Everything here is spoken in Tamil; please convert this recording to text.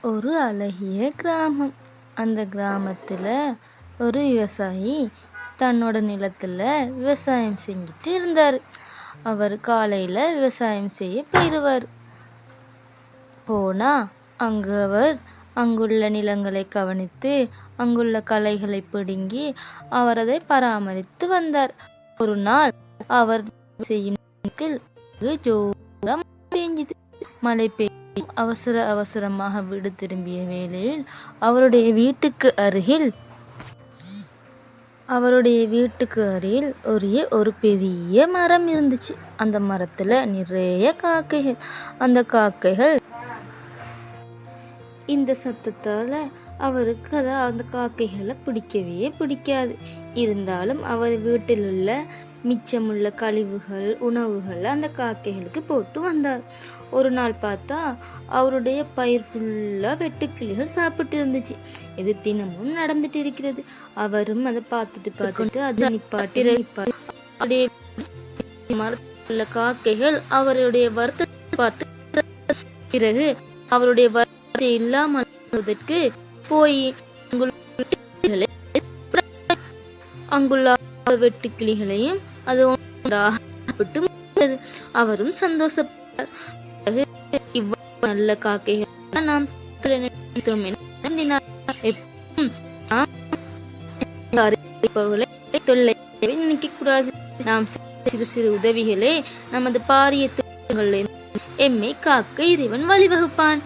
ஒரு அழகிய கிராமம். அந்த கிராமத்தில் ஒரு விவசாயி தன்னோட நிலத்தில் விவசாயம் செஞ்சுட்டு இருந்தார். அவர் காலையில் விவசாயம் செய்ய போயிடுவார். போனால் அவர் அங்குள்ள நிலங்களை கவனித்து அங்குள்ள களைகளை பிடுங்கி அவர் அதை பராமரித்து வந்தார். ஒரு நாள் அவர் செய்யும் ஜோரம் பெய்ஞ்சது. மழை அவசரமாக வீடு திரும்பிய வேளையில் அவருடைய வீட்டுக்கு அருகில் ஒரு பெரிய மரம் இருந்துச்சு. அந்த மரத்துல நிறைய காக்கைகள். அந்த காக்கைகள் இந்த சத்தத்தால அவருக்கு அந்த காக்கைகளை பிடிக்கவே பிடிக்காது. இருந்தாலும் அவர் வீட்டில் உள்ள மிச்சமுள்ள கழிவுகள் உணவுகள் அந்த காக்கைகளுக்கு போட்டு வந்தார். ஒரு நாள் பார்த்தா அவருடைய பயிர் ஃபுல்லாக வெட்டுக்கிளிகள் சாப்பிட்டு இருந்துச்சு. இது தினமும் நடந்துட்டு இருக்கிறது. அவரும் அதை பார்த்துட்டு அதை நிப்பாட்டி மரத்துள்ள காக்கைகள் அவருடைய வருத்தத்தை பார்த்து பிறகு அவருடைய வருத்தத்தை இல்லாமல் போய் அங்குள்ள வெட்டுக்கிளிகளையும் அது அவரும் சந்தோஷப்பட்டார். நல்ல காக்கைகள் நாம் நினைக்க கூடாது. நாம் சிறு சிறு உதவிகளே நமது பாரிய எம்மை காக்க இறைவன் வழிவகுப்பான்.